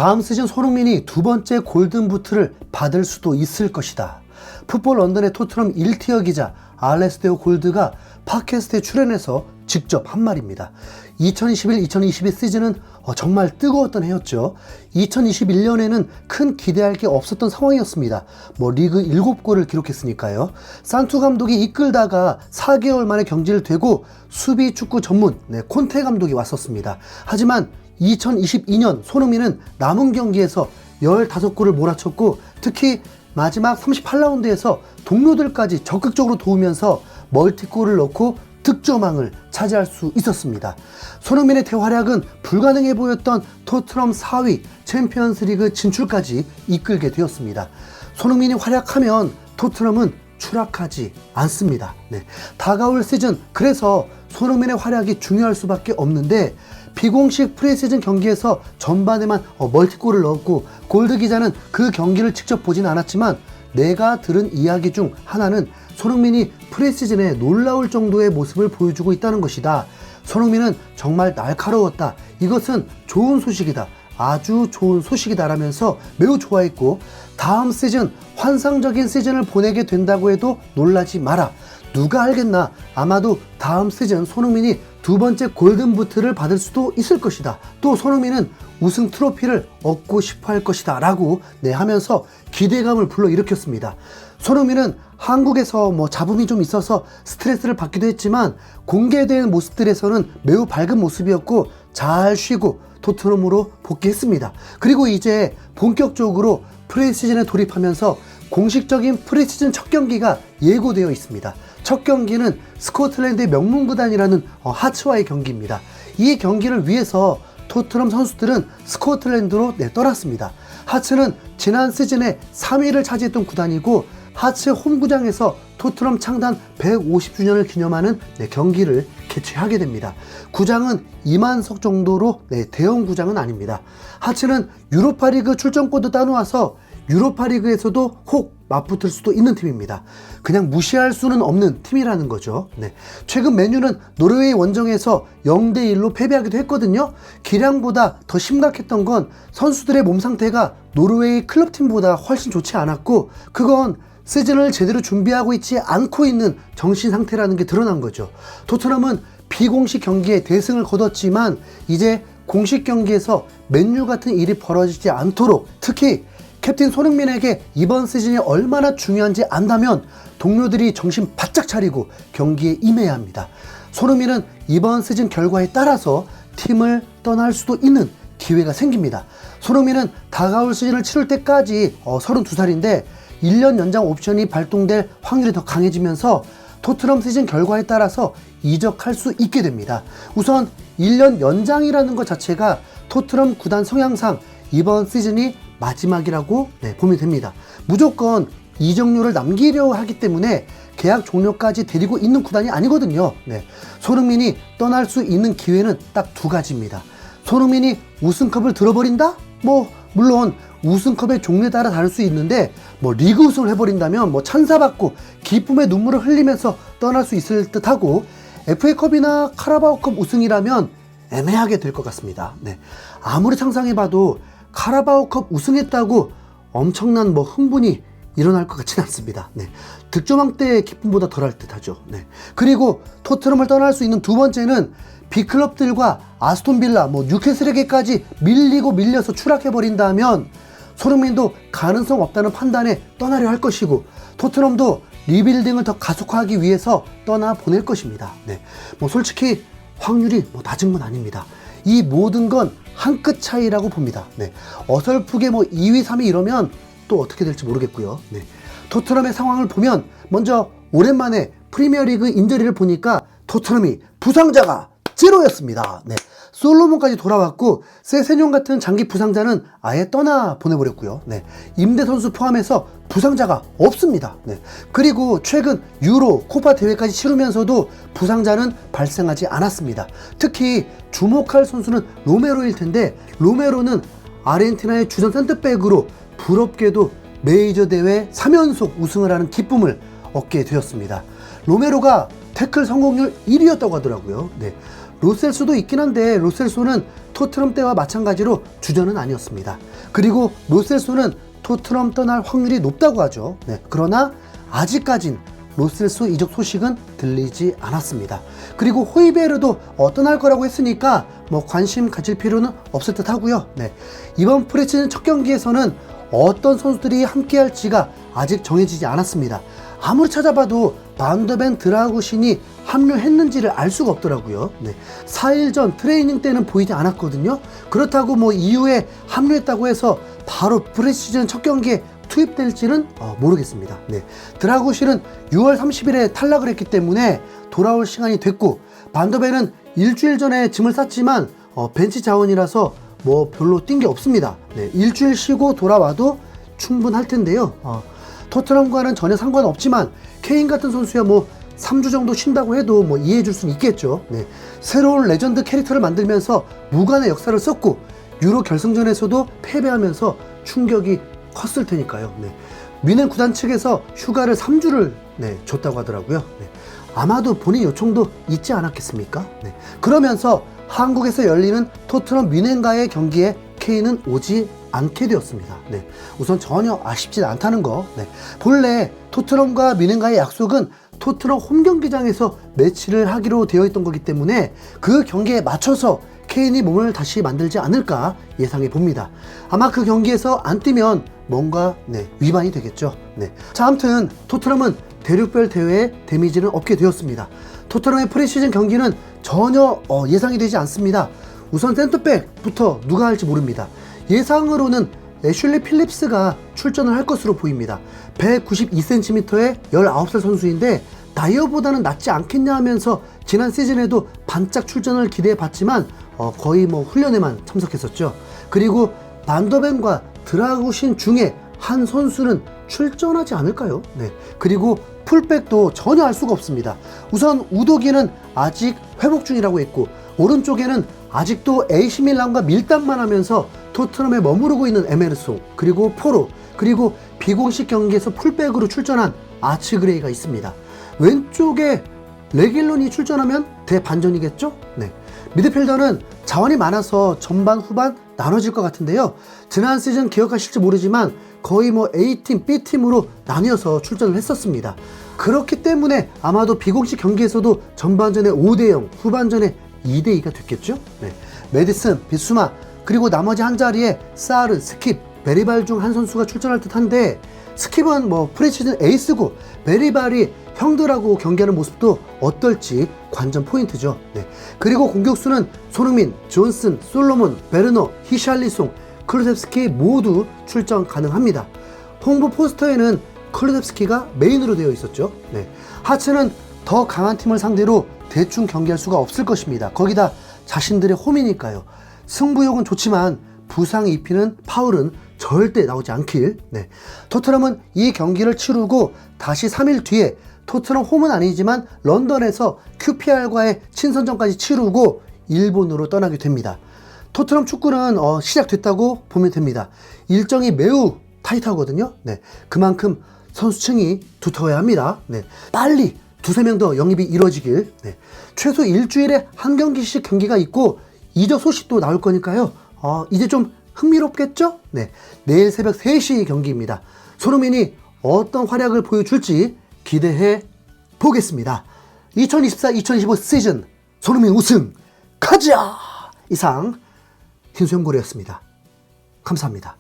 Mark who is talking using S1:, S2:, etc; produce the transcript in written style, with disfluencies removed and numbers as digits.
S1: 다음 시즌 손흥민이 두 번째 골든부트를 받을 수도 있을 것이다. 풋볼 런던의 토트넘 1티어 기자 알레스테오 골드가 팟캐스트에 출연해서 직접 한 말입니다. 2021-2022 시즌은 정말 뜨거웠던 해였죠. 2021년에는 큰 기대할 게 없었던 상황이었습니다. 리그 7골을 기록했으니까요. 산투 감독이 이끌다가 4개월 만에 경질을 되고 수비 축구 전문 콘테 감독이 왔었습니다. 하지만 2022년 손흥민은 남은 경기에서 15골을 몰아쳤고 특히 마지막 38라운드에서 동료들까지 적극적으로 도우면서 멀티골을 넣고 득점왕을 차지할 수 있었습니다. 손흥민의 대활약은 불가능해 보였던 토트넘 4위 챔피언스리그 진출까지 이끌게 되었습니다. 손흥민이 활약하면 토트넘은 추락하지 않습니다. 다가올 시즌, 그래서 손흥민의 활약이 중요할 수밖에 없는데 비공식 프리시즌 경기에서 전반에만 멀티골을 넣었고 골드 기자는 그 경기를 직접 보진 않았지만 내가 들은 이야기 중 하나는 손흥민이 프리시즌에 놀라울 정도의 모습을 보여주고 있다는 것이다. 손흥민은 정말 날카로웠다. 이것은 좋은 소식이다. 아주 좋은 소식이다 라면서 매우 좋아했고 다음 시즌 환상적인 시즌을 보내게 된다고 해도 놀라지 마라. 누가 알겠나, 아마도 다음 시즌 손흥민이 두 번째 골든부트를 받을 수도 있을 것이다. 또 손흥민은 우승 트로피를 얻고 싶어 할 것이다 라고 하면서 기대감을 불러일으켰습니다. 손흥민은 한국에서 잡음이 좀 있어서 스트레스를 받기도 했지만 공개된 모습들에서는 매우 밝은 모습이었고 잘 쉬고 토트넘으로 복귀했습니다. 그리고 이제 본격적으로 프리시즌에 돌입하면서 공식적인 프리시즌 첫 경기가 예고되어 있습니다. 첫 경기는 스코틀랜드의 명문구단이라는 하츠와의 경기입니다. 이 경기를 위해서 토트넘 선수들은 스코틀랜드로 떠났습니다. 하츠는 지난 시즌에 3위를 차지했던 구단이고 하츠 홈구장에서 토트넘 창단 150주년을 기념하는 경기를 개최하게 됩니다. 구장은 2만석 정도로 대형 구장은 아닙니다. 하츠는 유로파리그 출전권도 따놓아서 유로파리그에서도 혹 맞붙을 수도 있는 팀입니다. 그냥 무시할 수는 없는 팀이라는 거죠. 최근 맨유는 노르웨이 원정에서 0대1로 패배하기도 했거든요. 기량보다 더 심각했던 건 선수들의 몸 상태가 노르웨이 클럽팀보다 훨씬 좋지 않았고 그건 시즌을 제대로 준비하고 있지 않고 있는 정신 상태라는 게 드러난 거죠. 토트넘은 비공식 경기에 대승을 거뒀지만 이제 공식 경기에서 맨유 같은 일이 벌어지지 않도록 특히 캡틴 손흥민에게 이번 시즌이 얼마나 중요한지 안다면 동료들이 정신 바짝 차리고 경기에 임해야 합니다. 손흥민은 이번 시즌 결과에 따라서 팀을 떠날 수도 있는 기회가 생깁니다. 손흥민은 다가올 시즌을 치를 때까지 32살인데 1년 연장 옵션이 발동될 확률이 더 강해지면서 토트넘 시즌 결과에 따라서 이적할 수 있게 됩니다. 우선 1년 연장이라는 것 자체가 토트넘 구단 성향상 이번 시즌이 마지막이라고 보면 됩니다. 무조건 이적료를 남기려 하기 때문에 계약 종료까지 데리고 있는 구단이 아니거든요. 손흥민이 떠날 수 있는 기회는 딱 두 가지입니다. 손흥민이 우승컵을 들어버린다? 물론 우승컵의 종류에 따라 다를 수 있는데 리그 우승을 해버린다면 찬사받고 기쁨의 눈물을 흘리면서 떠날 수 있을 듯하고 FA컵이나 카라바오컵 우승이라면 애매하게 될 것 같습니다. 아무리 상상해봐도 카라바오컵 우승했다고 엄청난 흥분이 일어날 것 같지는 않습니다. 득점왕 때의 기쁨보다 덜할 듯하죠. 그리고 토트넘을 떠날 수 있는 두 번째는 빅클럽들과 아스톤빌라, 뉴캐슬에게까지 밀려서 추락해버린다면 손흥민도 가능성 없다는 판단에 떠나려 할 것이고 토트넘도 리빌딩을 더 가속화하기 위해서 떠나보낼 것입니다. 솔직히 확률이 낮은 건 아닙니다. 이 모든 건 한 끗 차이라고 봅니다. 어설프게 2위, 3위 이러면 또 어떻게 될지 모르겠고요. 토트넘의 상황을 보면 먼저 오랜만에 프리미어리그 인저리를 보니까 토트넘이 부상자가 제로였습니다. 솔로몬까지 돌아왔고 세세뇽 같은 장기 부상자는 아예 떠나 보내버렸고요. 임대 선수 포함해서 부상자가 없습니다. 그리고 최근 유로, 코파 대회까지 치르면서도 부상자는 발생하지 않았습니다. 특히 주목할 선수는 로메로일 텐데 로메로는 아르헨티나의 주전 센터백으로 부럽게도 메이저 대회 3연속 우승을 하는 기쁨을 얻게 되었습니다. 로메로가 태클 성공률 1위였다고 하더라고요. 로셀소도 있긴 한데 로셀소는 토트넘 때와 마찬가지로 주전은 아니었습니다. 그리고 로셀소는 토트넘 떠날 확률이 높다고 하죠. 네, 그러나 아직까진 로셀소 이적 소식은 들리지 않았습니다. 그리고 호이베르도 떠날 거라고 했으니까 뭐 관심 가질 필요는 없을 듯 하고요. 네, 이번 프리시즌 첫 경기에서는 어떤 선수들이 함께할지가 아직 정해지지 않았습니다. 아무리 찾아봐도 반더벤 드라구신이 합류했는지를 알 수가 없더라고요. 네, 4일 전 트레이닝 때는 보이지 않았거든요. 그렇다고 뭐 이후에 합류했다고 해서 바로 프리시즌 첫 경기에 투입될지는 모르겠습니다. 네, 드라구신은 6월 30일에 탈락을 했기 때문에 돌아올 시간이 됐고, 반더벤은 일주일 전에 짐을 쌌지만 벤치 자원이라서 뭐 별로 뛴 게 없습니다. 네, 일주일 쉬고 돌아와도 충분할 텐데요. 토트넘과는 전혀 상관없지만 케인 같은 선수야 뭐 3주 정도 쉰다고 해도 뭐 이해해 줄 수는 있겠죠. 네, 새로운 레전드 캐릭터를 만들면서 무관의 역사를 썼고 유로 결승전에서도 패배하면서 충격이 컸을 테니까요. 네, 뮌헨 구단 측에서 휴가를 3주를 줬다고 하더라고요. 네, 아마도 본인 요청도 있지 않았겠습니까? 네, 그러면서 한국에서 열리는 토트넘 뮌헨과의 경기에 케인은 오지 않게 되었습니다. 네, 우선 전혀 아쉽지 않다는 거. 네, 본래 토트넘과 뮌헨과의 약속은 토트넘 홈 경기장에서 매치를 하기로 되어 있던 거기 때문에 그 경기에 맞춰서 케인이 몸을 다시 만들지 않을까 예상해 봅니다. 아마 그 경기에서 안 뛰면 뭔가 위반이 되겠죠. 네, 자, 아무튼 토트넘은 대륙별 대회에 데미지는 없게 되었습니다. 토트넘의 프리시즌 경기는 전혀 예상이 되지 않습니다. 우선 센터백부터 누가 할지 모릅니다. 예상으로는 애슐리 필립스가 출전을 할 것으로 보입니다. 192cm의 19살 선수인데 다이어보다는 낫지 않겠냐 하면서 지난 시즌에도 반짝 출전을 기대해 봤지만 거의 뭐 훈련에만 참석했었죠. 그리고 반더벤과 드라구신 중에 한 선수는 출전하지 않을까요? 네, 그리고 풀백도 전혀 알 수가 없습니다. 우선 우도기는 아직 회복 중이라고 했고, 오른쪽에는 아직도 AC 밀란과 밀당만 하면서 토트넘에 머무르고 있는 에메르송, 그리고 포로, 그리고 비공식 경기에서 풀백으로 출전한 아츠그레이가 있습니다. 왼쪽에 레길론이 출전하면 대반전이겠죠? 네, 미드필더는 자원이 많아서 전반 후반 나눠질 것 같은데요. 지난 시즌 기억하실지 모르지만 거의 뭐 A팀, B팀으로 나뉘어서 출전을 했었습니다. 그렇기 때문에 아마도 비공식 경기에서도 전반전에 5대0, 후반전에 2대2가 됐겠죠? 네, 메디슨, 비수마, 그리고 나머지 한 자리에 사르, 스킵, 베리발 중 한 선수가 출전할 듯한데, 스킵은 뭐 프리시즌 에이스고 베리발이 형들하고 경기하는 모습도 어떨지 관전 포인트죠. 네, 그리고 공격수는 손흥민, 존슨, 솔로몬, 베르너, 히샬리송, 클루셉스키 모두 출전 가능합니다. 홍보 포스터에는 클루셉스키가 메인으로 되어 있었죠. 네, 하츠는 더 강한 팀을 상대로 대충 경기할 수가 없을 것입니다. 거기다 자신들의 홈이니까요. 승부욕은 좋지만 부상 입히는 파울은 절대 나오지 않길. 네, 토트넘은 이 경기를 치르고 다시 3일 뒤에 토트넘 홈은 아니지만 런던에서 QPR과의 친선전까지 치르고 일본으로 떠나게 됩니다. 토트넘 축구는 시작됐다고 보면 됩니다. 일정이 매우 타이트하거든요. 네, 그만큼 선수층이 두터워야 합니다. 네, 빨리 두세 명 더 영입이 이루어지길. 네, 최소 일주일에 한 경기씩 경기가 있고 이적 소식도 나올 거니까요. 이제 좀 흥미롭겠죠? 네, 내일 새벽 3시 경기입니다. 손흥민이 어떤 활약을 보여줄지 기대해 보겠습니다. 2024-2025 시즌 손흥민 우승 가자! 이상 김수영고래였습니다. 감사합니다.